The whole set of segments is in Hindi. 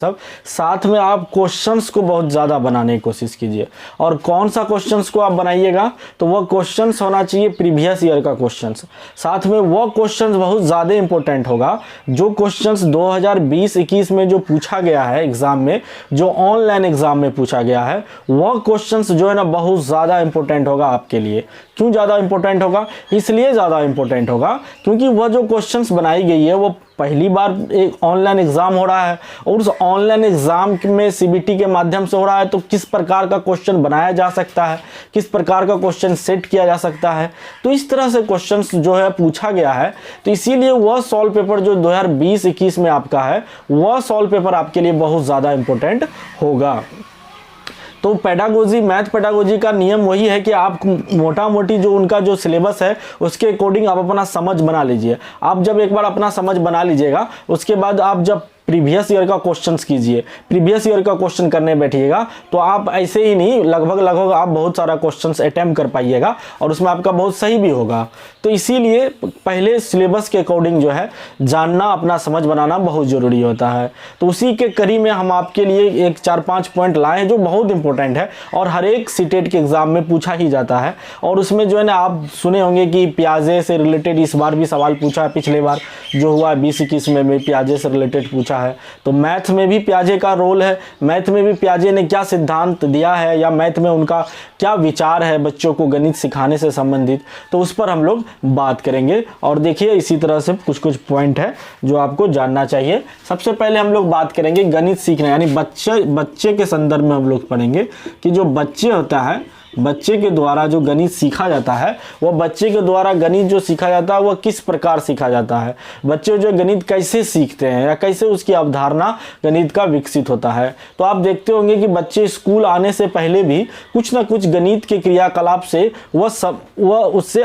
सब साथ में आप क्वेश्चंस को बहुत ज़्यादा बनाने की कोशिश कीजिए। और कौन सा क्वेश्चंस को आप बनाइएगा, तो वह क्वेश्चंस होना चाहिए प्रीवियस ईयर का क्वेश्चंस। साथ में वह क्वेश्चंस बहुत ज़्यादा इंपॉर्टेंट होगा जो क्वेश्चंस 2020-21 में जो पूछा गया है एग्ज़ाम में, जो ऑनलाइन एग्ज़ाम में पूछा गया है, वह क्वेश्चंस जो है ना बहुत ज़्यादा इंपॉर्टेंट होगा आपके लिए। क्यों ज़्यादा इंपॉर्टेंट होगा? इसलिए ज़्यादा इंपॉर्टेंट होगा क्योंकि वह जो क्वेश्चंस बनाई गई है वो पहली बार एक ऑनलाइन एग्ज़ाम हो रहा है, और उस ऑनलाइन एग्ज़ाम में सीबीटी के माध्यम से हो रहा है। तो किस प्रकार का क्वेश्चन बनाया जा सकता है, किस प्रकार का क्वेश्चन सेट किया जा सकता है, तो इस तरह से क्वेश्चंस जो है पूछा गया है। तो इसीलिए वह सॉल्व पेपर जो 2020-21 में आपका है, वह सॉल्व पेपर आपके लिए बहुत ज़्यादा इंपॉर्टेंट होगा। तो पेडागोजी, मैथ पेडागोजी का नियम वही है कि आप मोटा मोटी जो उनका जो सिलेबस है उसके अकॉर्डिंग आप अपना समझ बना लीजिए। आप जब एक बार अपना समझ बना लीजिएगा, उसके बाद आप जब प्रीवियस ईयर का क्वेश्चंस कीजिए, प्रीवियस ईयर का क्वेश्चन करने बैठिएगा, तो आप ऐसे ही नहीं लगभग आप बहुत सारा क्वेश्चंस अटेम्प्ट कर पाइएगा और उसमें आपका बहुत सही भी होगा। तो इसीलिए पहले सिलेबस के अकॉर्डिंग जो है जानना, अपना समझ बनाना बहुत ज़रूरी होता है। तो उसी के कड़ी में हम आपके लिए एक 4-5 पॉइंट लाए हैं जो बहुत इंपॉर्टेंट है और हर एक सीटेट के एग्ज़ाम में पूछा ही जाता है। और उसमें जो है ना आप सुने होंगे कि प्याजे से रिलेटेड इस बार भी सवाल पूछा है, पिछले बार जो हुआ 20-21 में भी प्याजे से रिलेटेड पूछा है। तो मैथ में भी प्याजे का रोल है, मैथ में भी प्याजे ने क्या सिद्धांत दिया है या मैथ में उनका क्या विचार है बच्चों को गणित सिखाने से संबंधित, तो उस पर हम लोग बात करेंगे। और देखिए इसी तरह से कुछ कुछ पॉइंट है जो आपको जानना चाहिए। सबसे पहले हम लोग बात करेंगे गणित सीखने, यानी बच्चे के संदर्भ में हम लोग पढ़ेंगे कि जो बच्चे होता है, बच्चे के द्वारा जो गणित सीखा जाता है, वह बच्चे के द्वारा गणित जो सीखा जाता है वह किस प्रकार सीखा जाता है, बच्चे जो गणित कैसे सीखते हैं या कैसे उसकी अवधारणा गणित का विकसित होता है। तो आप देखते होंगे कि बच्चे स्कूल आने से पहले भी कुछ ना कुछ गणित के क्रियाकलाप से वह उससे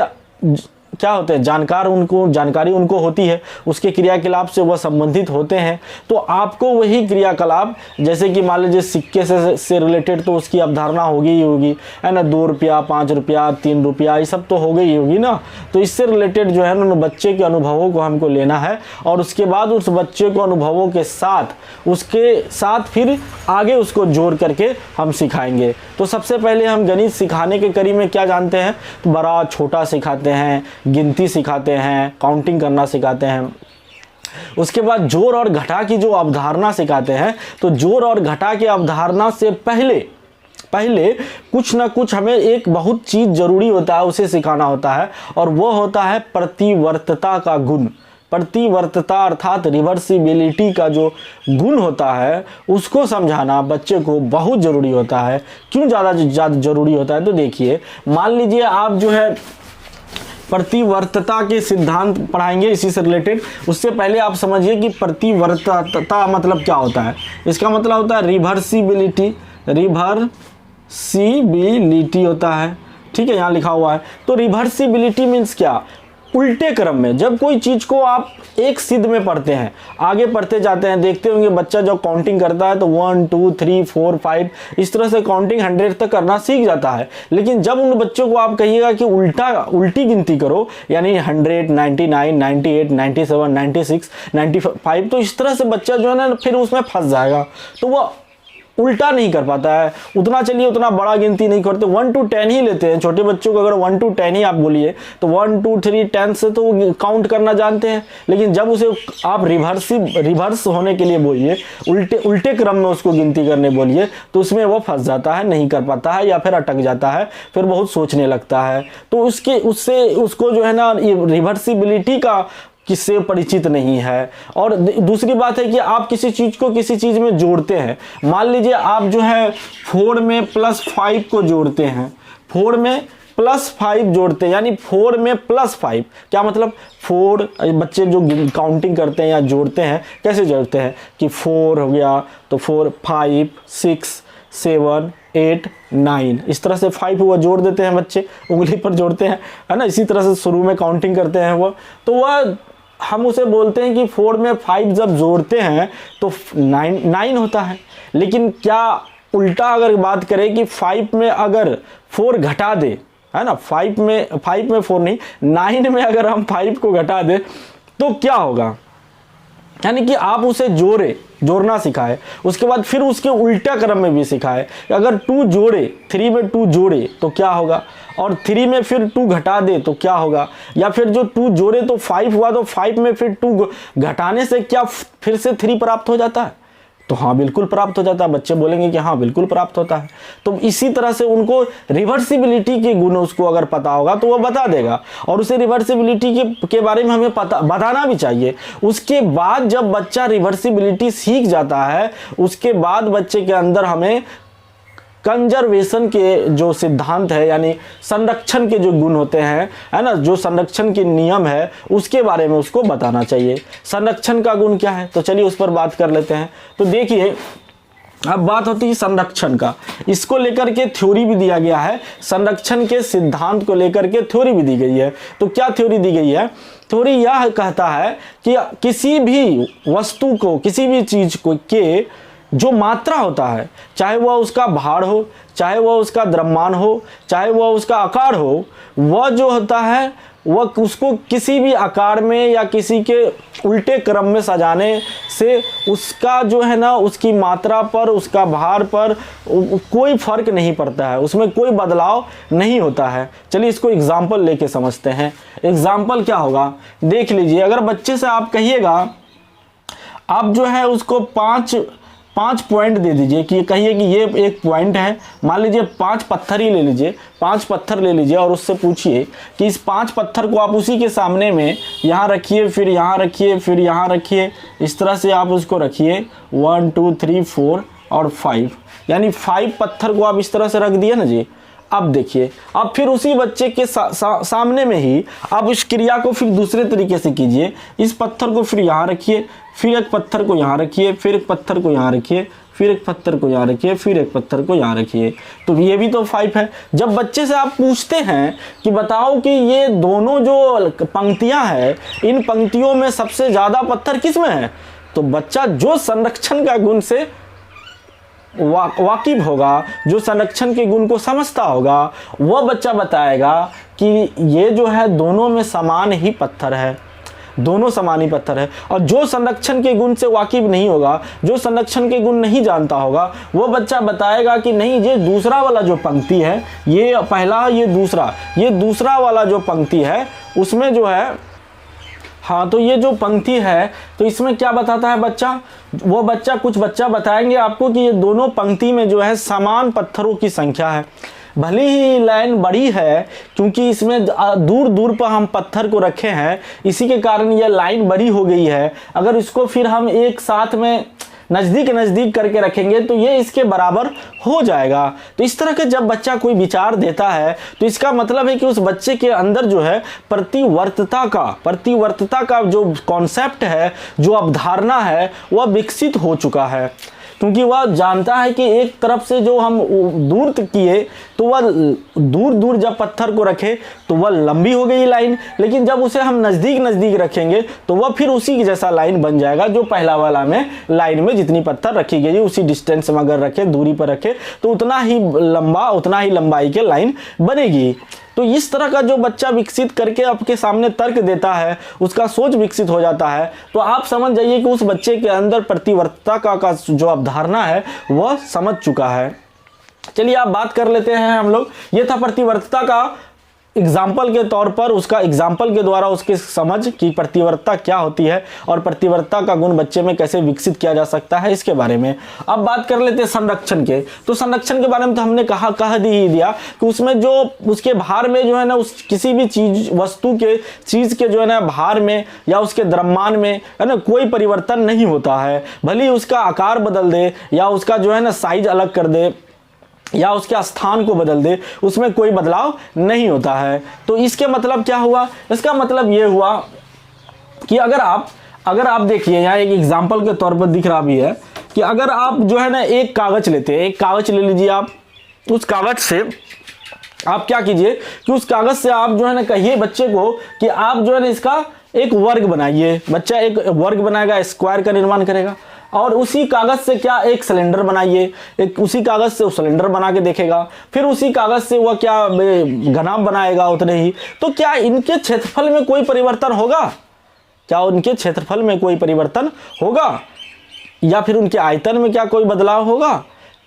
क्या होते हैं जानकारी उनको होती है, उसके क्रियाकलाप से वह संबंधित होते हैं। तो आपको वही क्रियाकलाप, जैसे कि मान लीजिए सिक्के से रिलेटेड तो उसकी अवधारणा होगी ही होगी, है ना, 2 रुपया, 5 रुपया, 3 रुपया, ये सब तो हो गई होगी ना। तो इससे रिलेटेड जो है ना बच्चे के अनुभवों को हमको लेना है और उसके बाद उस बच्चे को अनुभवों के साथ उसके साथ फिर आगे उसको जोड़ करके हम सिखाएंगे। तो सबसे पहले हम गणित सिखाने के कड़ी में क्या जानते हैं, तो बड़ा छोटा सिखाते हैं, गिनती सिखाते हैं, काउंटिंग करना सिखाते हैं। उसके बाद जोड़ और घटा की जो अवधारणा सिखाते हैं। तो जोड़ और घटा की अवधारणा से पहले कुछ ना कुछ हमें एक बहुत चीज़ जरूरी होता है, उसे सिखाना होता है, और वो होता है प्रतिवर्तता का गुण। प्रतिवर्तता अर्थात रिवर्सिबिलिटी का जो गुण होता है उसको समझाना बच्चे को बहुत ज़रूरी होता है। क्यों ज़्यादा ज़रूरी होता है, तो देखिए मान लीजिए आप जो है प्रतिवर्तता के सिद्धांत पढ़ाएंगे इसी से रिलेटेड। उससे पहले आप समझिए कि प्रतिवर्तता मतलब क्या होता है। इसका मतलब होता है रिवर्सिबिलिटी होता है, ठीक है, यहाँ लिखा हुआ है। तो रिवर्सिबिलिटी मीन्स क्या, उल्टे क्रम में जब कोई चीज़ को आप एक सिद्ध में पढ़ते हैं, आगे पढ़ते जाते हैं, देखते होंगे बच्चा जब काउंटिंग करता है तो 1 2 3 4 5 इस तरह से काउंटिंग 100 तक करना सीख जाता है। लेकिन जब उन बच्चों को आप कहिएगा कि उल्टी गिनती करो, यानी 100 99 98 97 96 95, तो इस तरह से बच्चा जो है ना फिर उसमें फंस जाएगा। तो वह उल्टा नहीं कर पाता है, उतना चलिए उतना बड़ा गिनती नहीं करते, 1 to 10 ही लेते हैं। छोटे बच्चों को अगर 1 to 10 ही आप बोलिए तो 1 2 3 10 से तो वो काउंट करना जानते हैं। लेकिन जब उसे आप रिवर्स होने के लिए बोलिए, उल्टे क्रम में उसको गिनती करने बोलिए, तो उसमें वो फंस जाता है, नहीं कर पाता है या फिर अटक जाता है, फिर बहुत सोचने लगता है। तो उसको जो है ना रिवर्सिबिलिटी का किससे परिचित नहीं है। और दूसरी बात है कि आप किसी चीज़ को किसी चीज़ में जोड़ते हैं, मान लीजिए आप जो है 4 में +5 को जोड़ते हैं, 4 में +5 जोड़ते हैं, यानी 4 में +5 क्या मतलब, 4 बच्चे जो काउंटिंग करते हैं या जोड़ते हैं कैसे जोड़ते हैं कि 4 हो गया तो 4 5 6 7 8 9 इस तरह से 5 वो जोड़ देते हैं, बच्चे उंगली पर जोड़ते हैं, है ना। इसी तरह से शुरू में काउंटिंग करते हैं वो, तो वह हम उसे बोलते हैं कि 4 में 5 जब जोड़ते हैं तो 9 होता है। लेकिन क्या उल्टा अगर बात करें कि 5 में अगर 4 घटा दे, है ना, 5 में 4 नहीं 9 में अगर हम 5 को घटा दे तो क्या होगा, यानी कि आप उसे जोड़े जोड़ना सिखाए, उसके बाद फिर उसके उल्टा क्रम में भी सिखाए। अगर 2 जोड़े, 3 में 2 जोड़े तो क्या होगा, और 3 में फिर 2 घटा दे तो क्या होगा, या फिर जो 2 जोड़े तो 5 हुआ, तो 5 में फिर 2 घटाने से क्या फिर से 3 प्राप्त हो जाता है? तो हाँ, बिल्कुल प्राप्त हो जाता है। बच्चे बोलेंगे कि हाँ बिल्कुल प्राप्त होता है। तो इसी तरह से उनको रिवर्सिबिलिटी के गुण उसको अगर पता होगा तो वो बता देगा, और उसे रिवर्सिबिलिटी के बारे में हमें बताना भी चाहिए। उसके बाद जब बच्चा रिवर्सिबिलिटी सीख जाता है, उसके बाद बच्चे के अंदर हमें कंजर्वेशन के जो सिद्धांत है, यानी संरक्षण के जो गुण होते हैं, है ना, जो संरक्षण के नियम है, उसके बारे में उसको बताना चाहिए। संरक्षण का गुण क्या है, तो चलिए उस पर बात कर लेते हैं। तो देखिए, अब बात होती है संरक्षण का। इसको लेकर के थ्योरी भी दिया गया है, संरक्षण के सिद्धांत को लेकर के थ्योरी भी दी गई है। तो क्या थ्योरी दी गई है? थ्योरी यह कहता है कि किसी भी वस्तु को, किसी भी चीज को के जो मात्रा होता है, चाहे वह उसका भार हो, चाहे वह उसका द्रव्यमान हो, चाहे वह उसका आकार हो, वह जो होता है वह उसको किसी भी आकार में या किसी के उल्टे क्रम में सजाने से उसका जो है ना, उसकी मात्रा पर, उसका भार पर कोई फर्क नहीं पड़ता है, उसमें कोई बदलाव नहीं होता है। चलिए इसको एग्जाम्पल लेके समझते हैं। एग्जाम्पल क्या होगा, देख लीजिए। अगर बच्चे से आप कहिएगा, आप जो है उसको 5 पॉइंट दे दीजिए, कि कहिए कि ये एक पॉइंट है, मान लीजिए 5 पत्थर ही ले लीजिए, 5 पत्थर ले लीजिए, और उससे पूछिए कि इस 5 पत्थर को आप उसी के सामने में यहाँ रखिए, फिर यहाँ रखिए, फिर यहाँ रखिए, इस तरह से आप उसको रखिए 1 2 3 4 और 5, यानी 5 पत्थर को आप इस तरह से रख दिए ना जी। अब देखिए, अब फिर उसी बच्चे के सामने में ही आप इस क्रिया को फिर दूसरे तरीके से कीजिए। इस पत्थर को फिर यहाँ रखिए, फिर एक पत्थर को यहाँ रखिए, फिर एक पत्थर को यहाँ रखिए, फिर एक पत्थर को यहाँ रखिए, फिर एक पत्थर को यहाँ रखिए। तो ये भी तो 5 है। जब बच्चे से आप पूछते हैं कि बताओ कि ये दोनों जो पंक्तियाँ हैं, इन पंक्तियों में सबसे ज़्यादा पत्थर किस में है, तो बच्चा जो संरक्षण का गुण से वाकिफ होगा, जो संरक्षण के गुण को समझता होगा, वह बच्चा बताएगा कि ये जो है दोनों में समान ही पत्थर है, दोनों समान ही पत्थर है। और जो संरक्षण के गुण से वाकिफ नहीं होगा, जो संरक्षण के गुण नहीं जानता होगा, वो बच्चा बताएगा कि नहीं, ये दूसरा वाला जो पंक्ति है, ये पहला, ये दूसरा वाला जो पंक्ति है उसमें जो है, हाँ, तो ये जो पंक्ति है तो इसमें क्या बताता है बच्चा, वो बच्चा कुछ बच्चा बताएंगे आपको कि ये दोनों पंक्ति में जो है समान पत्थरों की संख्या है। भले ही लाइन बड़ी है, क्योंकि इसमें दूर दूर पर हम पत्थर को रखे हैं, इसी के कारण यह लाइन बड़ी हो गई है। अगर इसको फिर हम एक साथ में नज़दीक करके रखेंगे तो ये इसके बराबर हो जाएगा। तो इस तरह के जब बच्चा कोई विचार देता है तो इसका मतलब है कि उस बच्चे के अंदर जो है प्रतिवर्तता का जो कॉन्सेप्ट है, जो अवधारणा है, वह विकसित हो चुका है। क्योंकि वह जानता है कि एक तरफ से जो हम दूर किए तो वह दूर जब पत्थर को रखे तो वह लंबी हो गई लाइन, लेकिन जब उसे हम नज़दीक रखेंगे तो वह फिर उसी की जैसा लाइन बन जाएगा, जो पहला वाला में लाइन में जितनी पत्थर रखी गई उसी डिस्टेंस में अगर रखे, दूरी पर रखे, तो उतना ही लंबाई के लाइन बनेगी। तो इस तरह का जो बच्चा विकसित करके आपके सामने तर्क देता है, उसका सोच विकसित हो जाता है, तो आप समझ जाइए कि उस बच्चे के अंदर प्रतिवर्तता का जो अवधारणा है वह समझ चुका है। चलिए आप बात कर लेते हैं हम लोग। ये था प्रतिवर्तता का एग्जाम्पल के तौर पर, उसका एग्जाम्पल के द्वारा उसकी समझ कि प्रतिवर्तता क्या होती है और प्रतिवर्तता का गुण बच्चे में कैसे विकसित किया जा सकता है, इसके बारे में। अब बात कर लेते हैं संरक्षण के। तो संरक्षण के बारे में तो हमने कह ही दिया कि उसमें जो उसके भार में जो है ना, उस किसी भी चीज के जो है ना भार में या उसके द्रव्यमान में है ना कोई परिवर्तन नहीं होता है। भले ही उसका आकार बदल दे या उसका जो है ना साइज अलग कर दे या उसके स्थान को बदल दे, उसमें कोई बदलाव नहीं होता है। तो इसके मतलब क्या हुआ, इसका मतलब ये हुआ कि अगर आप देखिए, यहाँ एक एग्जाम्पल के तौर पर दिख रहा भी है कि अगर आप जो है ना एक कागज लेते हैं, एक कागज ले लीजिए आप, उस कागज से आप क्या कीजिए कि उस कागज से आप जो है ना कहिए बच्चे को कि आप जो है ना इसका एक वर्ग बनाइए। बच्चा एक वर्ग बनाएगा, स्क्वायर का निर्माण करेगा, और उसी कागज से क्या एक सिलेंडर बनाइए, एक उसी कागज से वो सिलेंडर बना के देखेगा, फिर उसी कागज से वह क्या घना बनाएगा उतने ही। तो क्या इनके क्षेत्रफल में कोई परिवर्तन होगा? क्या उनके क्षेत्रफल में कोई परिवर्तन होगा? या फिर उनके आयतन में क्या कोई बदलाव होगा?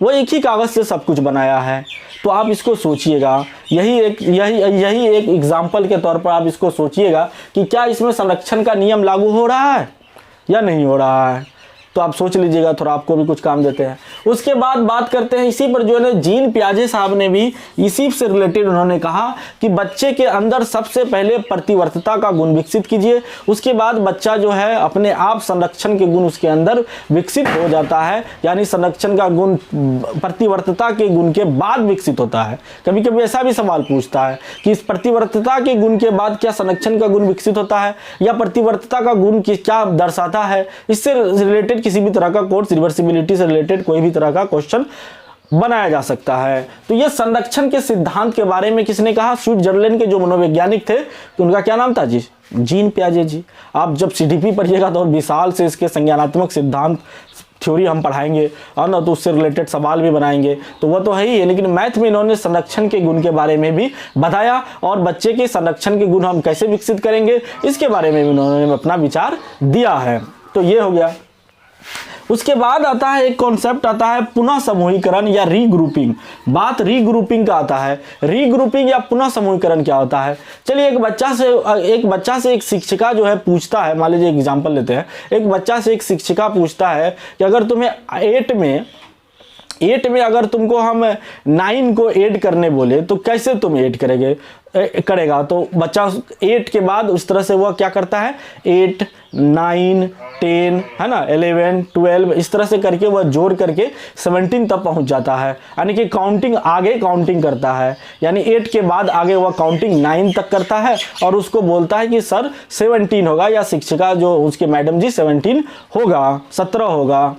वो एक ही कागज़ से सब कुछ बनाया है। तो आप इसको सोचिएगा, यही एक एग्जाम्पल के तौर पर आप इसको सोचिएगा कि क्या इसमें संरक्षण का नियम लागू हो रहा है या नहीं हो रहा है। तो आप सोच लीजिएगा, थोड़ा आपको भी कुछ काम देते हैं। उसके बाद बात करते हैं इसी पर, जो है जीन पियाजे साहब ने भी इसी से रिलेटेड उन्होंने कहा कि बच्चे के अंदर सबसे पहले प्रतिवर्तिता का गुण विकसित कीजिए, उसके बाद बच्चा जो है अपने आप संरक्षण के गुण उसके अंदर विकसित हो जाता है। यानी संरक्षण का गुण प्रतिवर्तिता के गुण के बाद विकसित होता है। कभी कभी ऐसा भी सवाल पूछता है कि इस प्रतिवर्तिता के गुण के बाद क्या संरक्षण का गुण विकसित होता है, या प्रतिवर्तिता का गुण क्या दर्शाता है। इससे रिलेटेड किसी भी तरह का कोर्स, रिवर्सिबिलिटी से रिलेटेड कोई भी तरह का क्वेश्चन बनाया जा सकता है। तो ये संरक्षण के सिद्धांत के बारे में किसने कहा? स्विट्जरलैंड के जो मनोवैज्ञानिक थे, तो उनका क्या नाम था जी? जीन पियाजे जी। आप जब सीडीपी पढ़िएगा तो विशाल से इसके संज्ञानात्मक सिद्धांत थ्योरी हम पढ़ाएंगे और ना, तो उससे रिलेटेड सवाल भी बनाएंगे, तो वो तो है ही है। लेकिन मैथ में इन्होंने संरक्षण के गुण के बारे में भी बताया, और बच्चे के संरक्षण के गुण हम कैसे विकसित करेंगे इसके बारे में भी उन्होंने अपना विचार दिया है। तो ये हो गया। उसके बाद आता है एक कॉन्सेप्ट आता है पुनः समूहीकरण या रीग्रुपिंग। बात रीग्रुपिंग का आता है। रीग्रुपिंग या पुनः समूहीकरण क्या होता है? चलिए, एक बच्चा से एक शिक्षिका जो है पूछता है, मान लीजिए एग्जांपल लेते हैं, एक बच्चा से एक शिक्षिका पूछता है कि अगर तुम्हें 8 में अगर तुमको हम 9 को ऐड करने बोले तो कैसे तुम ऐड करेगा? तो बच्चा 8 के बाद उस तरह से वह क्या करता है, 8, 9, 10 है ना, 11, 12 इस तरह से करके वह जोड़ करके 17 तक पहुंच जाता है। यानी कि आगे काउंटिंग करता है। यानी 8 के बाद आगे वह काउंटिंग 9 तक करता है और उसको बोलता है कि सर 17 होगा, या शिक्षिका जो उसके मैडम जी 17 होगा, 17 होगा।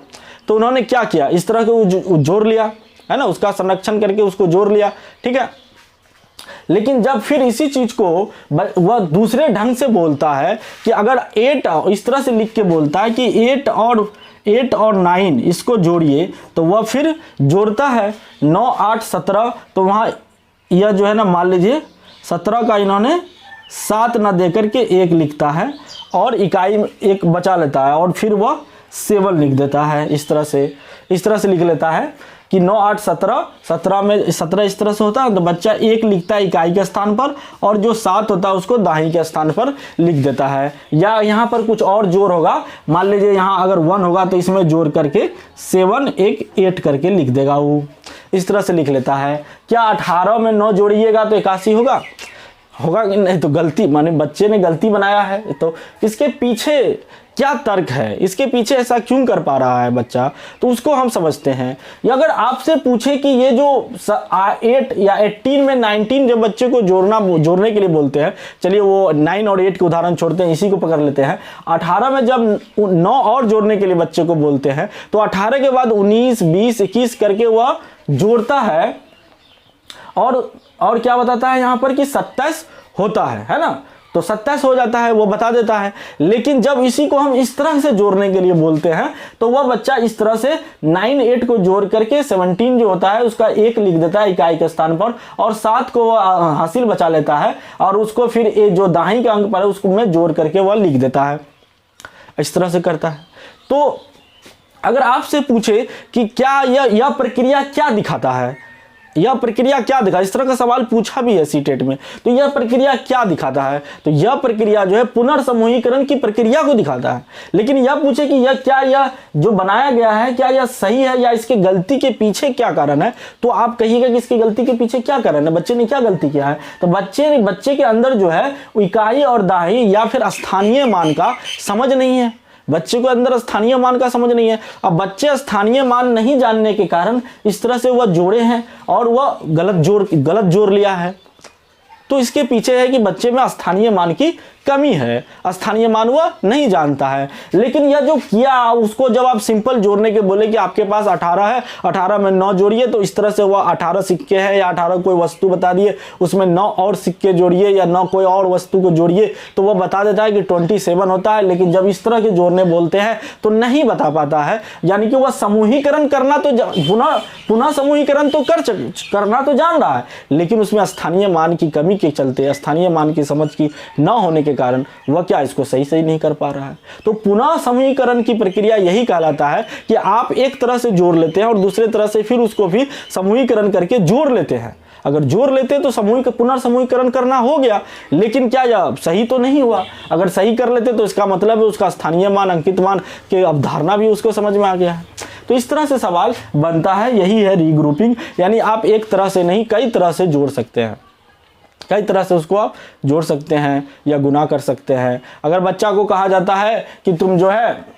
तो उन्होंने क्या किया, इस तरह के जोड़ लिया है ना, उसका संरक्षण करके उसको जोड़ लिया, ठीक है। लेकिन जब फिर इसी चीज को वह दूसरे ढंग से बोलता है कि अगर 8 इस तरह से लिख के बोलता है कि 8 और 9 इसको जोड़िए, तो वह फिर जोड़ता है 9, 8, 17। तो वहाँ यह जो है ना, मान लीजिए 17 का इन्होंने 7 न दे करके 1 लिखता है और इकाई 1 बचा लेता है और फिर वह 7 लिख देता है। इस तरह से लिख लेता है कि 9, 8, 17 में 17 इस तरह से होता है, तो बच्चा 1 लिखता है इकाई के स्थान पर और जो 7 होता है उसको दाहिने के स्थान पर लिख देता है। या यहाँ पर कुछ और जोड़ होगा, मान लीजिए यहाँ अगर 1 होगा तो इसमें जोड़ करके 7, 8 करके लिख देगा, वो इस तरह से लिख लेता है। क्या 18 में 9 जोड़िएगा तो 81 होगा कि नहीं? तो गलती, माने बच्चे ने गलती बनाया है। तो इसके पीछे क्या तर्क है, इसके पीछे ऐसा क्यों कर पा रहा है बच्चा, तो उसको हम समझते हैं। या अगर आपसे पूछे कि ये जो 8 या 18 में 19 जब बच्चे को जोड़ने के लिए बोलते हैं, चलिए वो 9 और 8 के उदाहरण छोड़ते हैं, इसी को पकड़ लेते हैं। 18 में जब 9 और जोड़ने के लिए बच्चे को बोलते हैं, तो 18 के बाद 19, 20, 21 करके वह जोड़ता है और क्या बताता है यहाँ पर कि 27 होता है ना। तो 27 हो जाता है, वो बता देता है। लेकिन जब इसी को हम इस तरह से जोड़ने के लिए बोलते हैं, तो वह बच्चा इस तरह से 9, 8 को जोड़ करके 17 जो होता है उसका 1 लिख देता है इकाई के स्थान पर, और 7 को वह हासिल बचा लेता है और उसको फिर जो दाहिने के अंक पर है उसको में जोड़ करके वह लिख देता है। इस तरह से करता है। तो अगर आपसे पूछे कि क्या यह प्रक्रिया क्या दिखाता है, यह प्रक्रिया क्या दिखा, इस तरह का सवाल पूछा भी है सीटेट में, तो यह प्रक्रिया क्या दिखाता है, तो यह प्रक्रिया जो है पुनर्समूहीकरण की प्रक्रिया को दिखाता है। लेकिन यह पूछे कि यह जो बनाया गया है क्या यह सही है या इसके गलती के पीछे क्या कारण है, तो आप कहिएगा कि इसकी गलती के पीछे क्या कारण है, बच्चे ने क्या गलती किया है। तो बच्चे के अंदर जो है इकाई और दाही या फिर स्थानीय मान का समझ नहीं है। बच्चे को अंदर स्थानीय मान का समझ नहीं है। अब बच्चे स्थानीय मान नहीं जानने के कारण इस तरह से वह जोड़े हैं और वह गलत जोड़ लिया है। तो इसके पीछे है कि बच्चे में स्थानीय मान की कमी है, स्थानीय मान वह नहीं जानता है। लेकिन यह जो किया, उसको जब आप सिंपल जोड़ने के बोले कि आपके पास 18 है, 18 में 9 जोड़िए, तो इस तरह से वह 18 सिक्के हैं या 18 कोई वस्तु बता दिए, उसमें 9 और सिक्के जोड़िए या 9 कोई और वस्तु को जोड़िए, तो वह बता देता है कि 27 होता है। लेकिन जब इस तरह के जोड़ने बोलते हैं तो नहीं बता पाता है। यानी कि वह समूहीकरण करना तो पुनः समूहीकरण तो करना तो जान रहा है, लेकिन उसमें स्थानीय मान की कमी के चलते, स्थानीय मान की समझ की न होने के कारण वह क्या इसको सही नहीं कर पा रहा है। तो पुनः समूहीकरण की प्रक्रिया यही कहलाता है कि आप एक तरह से जोड़ लेते हैं और दूसरे तरह से फिर उसको भी समूहीकरण करके जोड़ लेते हैं। अगर जोड़ लेते हैं तो पुनर्समूहीकरण करना हो गया, लेकिन क्या यह सही तो नहीं हुआ। अगर सही कर लेते तो इसका मतलब है उसका स्थानीय मान, अंकित मान की अवधारणा भी उसको समझ में आ गया है। तो इस तरह से सवाल बनता है, यही है रीग्रुपिंग। यानी आप एक तरह से नहीं कई तरह से जोड़ सकते हैं, कई तरह से उसको आप जोड़ सकते हैं या गुना कर सकते हैं। अगर बच्चा को कहा जाता है कि तुम जो है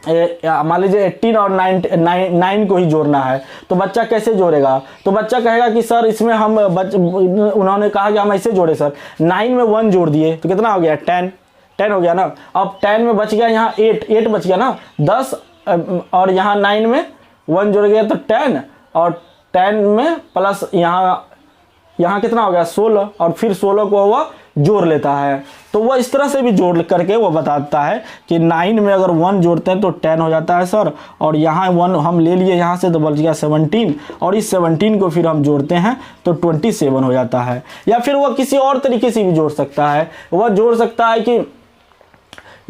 मान लीजिए 18 और 9 को ही जोड़ना है, तो बच्चा कैसे जोड़ेगा? तो बच्चा कहेगा कि सर इसमें हम उन्होंने कहा कि हम ऐसे जोड़े सर, 9 में 1 जोड़ दिए तो कितना हो गया? 10 हो गया ना। अब 10 में बच गया यहाँ 8 बच गया ना, 10 और यहाँ 9 में 1 जोड़ गया तो 10, और 10 में प्लस यहाँ कितना हो गया? 16, और फिर 16 को वह जोड़ लेता है। तो वह इस तरह से भी जोड़ करके वो बताता है कि 9 में अगर 1 जोड़ते हैं तो 10 हो जाता है सर, और यहाँ 1 हम ले लिए यहाँ से तो बच गया 17, और इस 17 को फिर हम जोड़ते हैं तो 27 हो जाता है। या फिर वह किसी और तरीके से भी जोड़ सकता है। वह जोड़ सकता है कि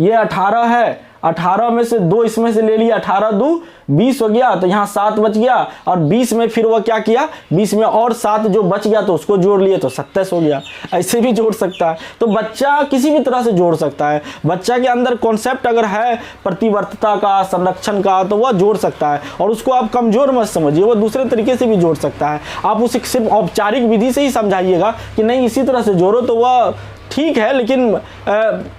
ये 18 है, 18 में से 2 इसमें से ले लिया, 18 2 20 हो गया, तो यहाँ 7 बच गया, और 20 में फिर वह क्या किया, 20 में और 7 जो बच गया तो उसको जोड़ लिए तो 27 हो गया। ऐसे भी जोड़ सकता है। तो बच्चा किसी भी तरह से जोड़ सकता है। बच्चा के अंदर कॉन्सेप्ट अगर है प्रतिवर्तता का, संरक्षण का, तो वह जोड़ सकता है। और उसको आप कमजोर मत समझिए, वह दूसरे तरीके से भी जोड़ सकता है। आप उसे सिर्फ औपचारिक विधि से ही समझाइएगा कि नहीं इसी तरह से जोड़ो, तो वह ठीक है, लेकिन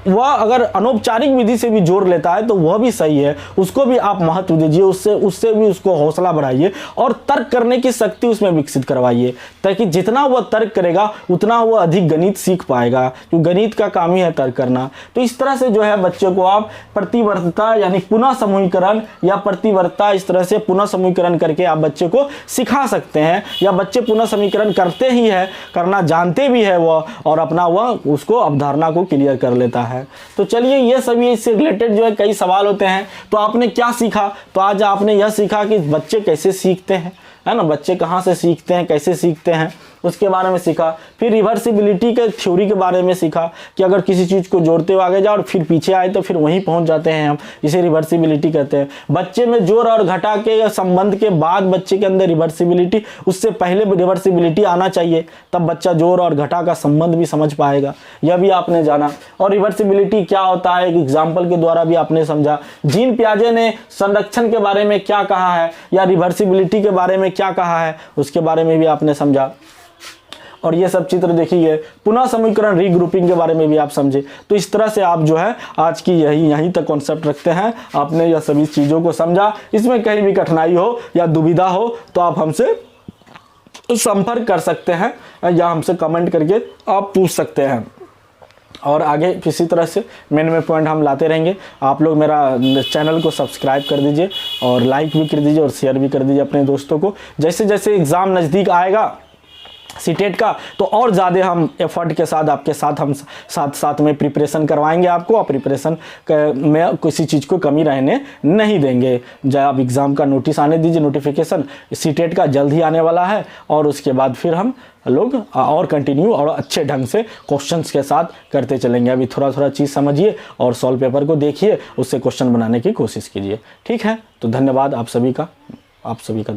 वह अगर अनौपचारिक विधि से भी जोड़ लेता है तो वह भी सही है। उसको भी आप महत्व दीजिए, उससे भी उसको हौसला बढ़ाइए और तर्क करने की शक्ति उसमें विकसित करवाइए, ताकि जितना वह तर्क करेगा उतना वह अधिक गणित सीख पाएगा, क्योंकि गणित का काम ही है तर्क करना। तो इस तरह से जो है बच्चे को आप प्रतिवर्तता यानी पुनः समूहीकरण या प्रतिवर्तता, इस तरह से पुनः समूहीकरण करके आप बच्चे को सिखा सकते हैं। या बच्चे पुनः समीकरण करते ही है, करना जानते भी है वह, और अपना वह उसको अवधारणा को क्लियर कर लेता है। तो चलिए, ये सभी इससे रिलेटेड जो है कई सवाल होते हैं। तो आपने क्या सीखा? तो आज आपने यह सीखा कि बच्चे कैसे सीखते हैं, है ना, बच्चे कहाँ से सीखते हैं, कैसे सीखते हैं, उसके बारे में सीखा। फिर रिवर्सिबिलिटी के थ्योरी के बारे में सीखा कि अगर किसी चीज़ को जोड़ते हुए आगे जाओ और फिर पीछे आए तो फिर वहीं पहुंच जाते हैं हम, इसे रिवर्सिबिलिटी कहते हैं। बच्चे में जोड़ और घटा के संबंध के बाद बच्चे के अंदर रिवर्सिबिलिटी, उससे पहले रिवर्सिबिलिटी आना चाहिए, तब बच्चा जोड़ और घटा का संबंध भी समझ पाएगा। यह भी आपने जाना। और रिवर्सिबिलिटी क्या होता है एक एग्जाम्पल के द्वारा भी आपने समझा। जीन पियाजे ने संरक्षण के बारे में क्या कहा है या रिवर्सिबिलिटी के बारे में क्या कहा है, उसके बारे में भी आपने समझा। और ये सब चित्र देखिए, पुनः समीकरण रीग्रुपिंग के बारे में भी आप समझे। तो इस तरह से आप जो है आज की यहीं तक कॉन्सेप्ट रखते हैं। आपने यह सभी चीज़ों को समझा। इसमें कहीं भी कठिनाई हो या दुविधा हो तो आप हमसे संपर्क कर सकते हैं या हमसे कमेंट करके आप पूछ सकते हैं। और आगे इसी तरह से मेन पॉइंट हम लाते रहेंगे। आप लोग मेरा चैनल को सब्सक्राइब कर दीजिए और लाइक भी कर दीजिए और शेयर भी कर दीजिए अपने दोस्तों को। जैसे जैसे एग्ज़ाम नज़दीक आएगा सीटेट का, तो और ज़्यादा हम एफर्ट के साथ आपके साथ हम साथ में प्रिपरेशन करवाएंगे आपको, और प्रिपरेशन में किसी चीज़ को कमी रहने नहीं देंगे। जब आप एग्ज़ाम का नोटिस आने दीजिए, नोटिफिकेशन सीटेट का जल्द ही आने वाला है, और उसके बाद फिर हम लोग और कंटिन्यू और अच्छे ढंग से क्वेश्चंस के साथ करते चलेंगे। अभी थोड़ा थोड़ा चीज़ समझिए और सॉल्व पेपर को देखिए, उससे क्वेश्चन बनाने की कोशिश कीजिए। ठीक है, तो धन्यवाद आप सभी का।